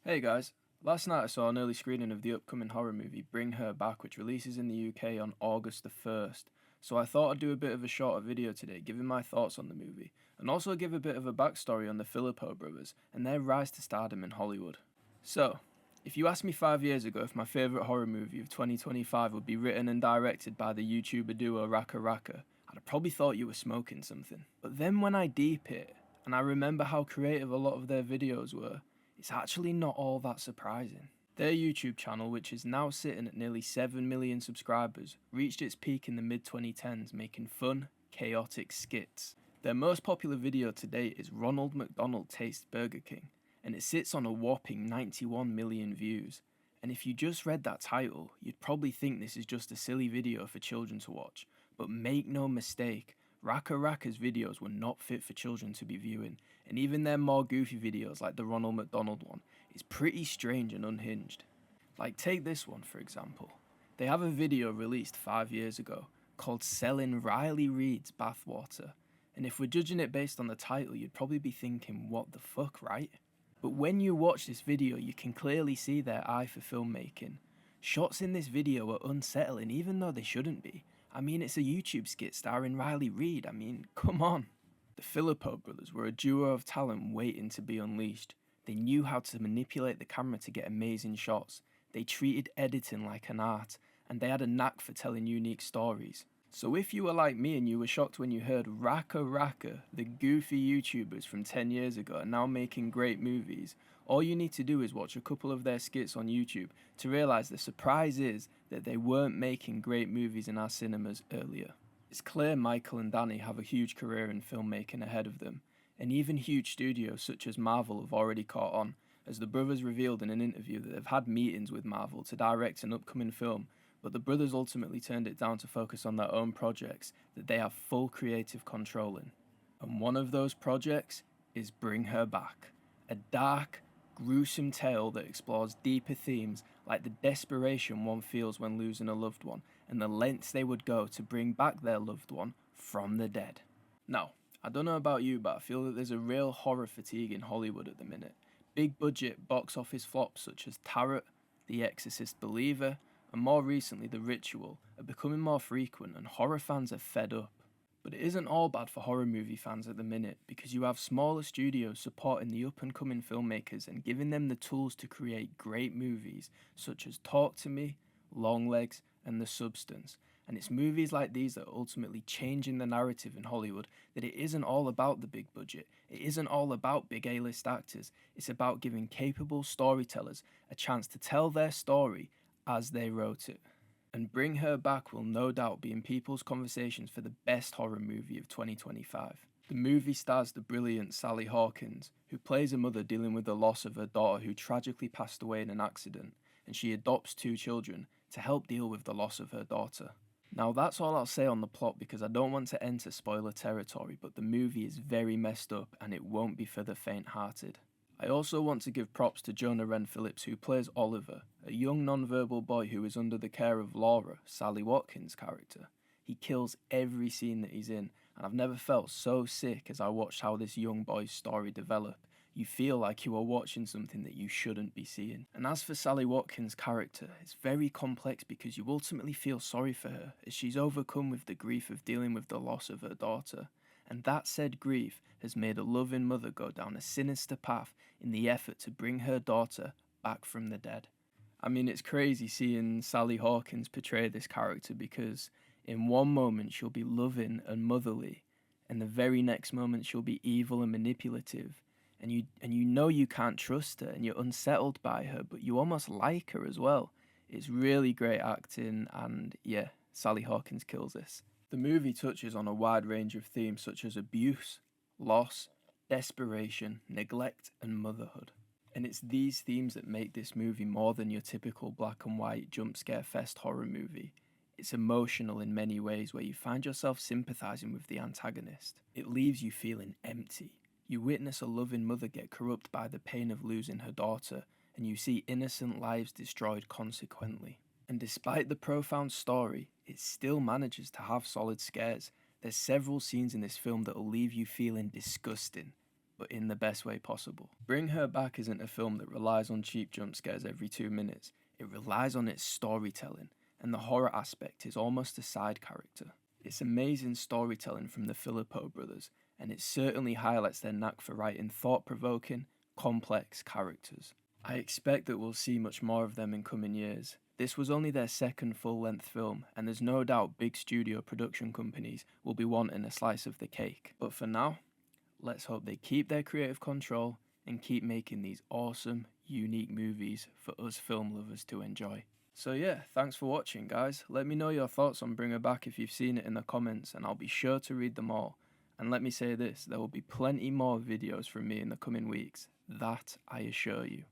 Hey guys, last night I saw an early screening of the upcoming horror movie Bring Her Back, which releases in the UK on August the 1st. So I thought I'd do a bit of a shorter video today, giving my thoughts on the movie, and also give a bit of a backstory on the Filippo brothers and their rise to stardom in Hollywood. So, if you asked me 5 years ago if my favourite horror movie of 2025 would be written and directed by the YouTuber duo RackaRacka, I'd have probably thought you were smoking something. But then when I deep it, and I remember how creative a lot of their videos were, it's actually not all that surprising. Their YouTube channel, which is now sitting at nearly 7 million subscribers, reached its peak in the mid 2010s making fun, chaotic skits. Their most popular video to date is Ronald McDonald Tastes Burger King, and it sits on a whopping 91 million views. And if you just read that title, you'd probably think this is just a silly video for children to watch. But make no mistake, RackaRacka's videos were not fit for children to be viewing, and even their more goofy videos like the Ronald McDonald one is pretty strange and unhinged. Like take this one for example. They have a video released 5 years ago called Selling Riley Reid's Bathwater, and if we're judging it based on the title you'd probably be thinking what the fuck, right? But when you watch this video you can clearly see their eye for filmmaking. Shots in this video are unsettling even though they shouldn't be. I mean, it's a YouTube skit starring Riley Reid. I mean, come on. The Filippo brothers were a duo of talent waiting to be unleashed. They knew how to manipulate the camera to get amazing shots. They treated editing like an art, and they had a knack for telling unique stories. So if you were like me and you were shocked when you heard RackaRacka, the goofy YouTubers from 10 years ago are now making great movies, all you need to do is watch a couple of their skits on YouTube to realise the surprise is that they weren't making great movies in our cinemas earlier. It's clear Michael and Danny have a huge career in filmmaking ahead of them, and even huge studios such as Marvel have already caught on, as the brothers revealed in an interview that they've had meetings with Marvel to direct an upcoming film, but the brothers ultimately turned it down to focus on their own projects that they have full creative control in. And one of those projects is Bring Her Back, a dark, gruesome tale that explores deeper themes like the desperation one feels when losing a loved one and the lengths they would go to bring back their loved one from the dead. Now, I don't know about you, but I feel that there's a real horror fatigue in Hollywood at the minute. Big budget box office flops such as Tarot, The Exorcist Believer, and more recently The Ritual are becoming more frequent and horror fans are fed up. But it isn't all bad for horror movie fans at the minute because you have smaller studios supporting the up and coming filmmakers and giving them the tools to create great movies such as Talk to Me, Longlegs, and The Substance. And it's movies like these that are ultimately changing the narrative in Hollywood, that it isn't all about the big budget, it isn't all about big A-list actors, it's about giving capable storytellers a chance to tell their story as they wrote it. And Bring Her Back will no doubt be in people's conversations for the best horror movie of 2025. The movie stars the brilliant Sally Hawkins, who plays a mother dealing with the loss of her daughter who tragically passed away in an accident, and she adopts 2 children to help deal with the loss of her daughter. Now that's all I'll say on the plot because I don't want to enter spoiler territory, but the movie is very messed up and it won't be for the faint-hearted. I also want to give props to Jonah Wren Phillips, who plays Oliver, a young non-verbal boy who is under the care of Laura, Sally Watkins' character. He kills every scene that he's in, and I've never felt so sick as I watched how this young boy's story developed. You feel like you are watching something that you shouldn't be seeing. And as for Sally Watkins' character, it's very complex because you ultimately feel sorry for her as she's overcome with the grief of dealing with the loss of her daughter. And that said grief has made a loving mother go down a sinister path in the effort to bring her daughter back from the dead. I mean, it's crazy seeing Sally Hawkins portray this character because in one moment she'll be loving and motherly, and the very next moment she'll be evil and manipulative, and you know you can't trust her and you're unsettled by her, but you almost like her as well. It's really great acting, and yeah, Sally Hawkins kills this. The movie touches on a wide range of themes such as abuse, loss, desperation, neglect, and motherhood. And it's these themes that make this movie more than your typical black and white jump scare fest horror movie. It's emotional in many ways where you find yourself sympathising with the antagonist. It leaves you feeling empty. You witness a loving mother get corrupt by the pain of losing her daughter, and you see innocent lives destroyed consequently. And despite the profound story, it still manages to have solid scares. There's several scenes in this film that will leave you feeling disgusting, but in the best way possible. Bring Her Back isn't a film that relies on cheap jump scares every 2 minutes. It relies on its storytelling, and the horror aspect is almost a side character. It's amazing storytelling from the Filippo brothers, and it certainly highlights their knack for writing thought-provoking, complex characters. I expect that we'll see much more of them in coming years. This was only their second full-length film, and there's no doubt big studio production companies will be wanting a slice of the cake. But for now, let's hope they keep their creative control and keep making these awesome, unique movies for us film lovers to enjoy. So yeah, thanks for watching guys. Let me know your thoughts on Bring Her Back if you've seen it in the comments, and I'll be sure to read them all. And let me say this, there will be plenty more videos from me in the coming weeks, that I assure you.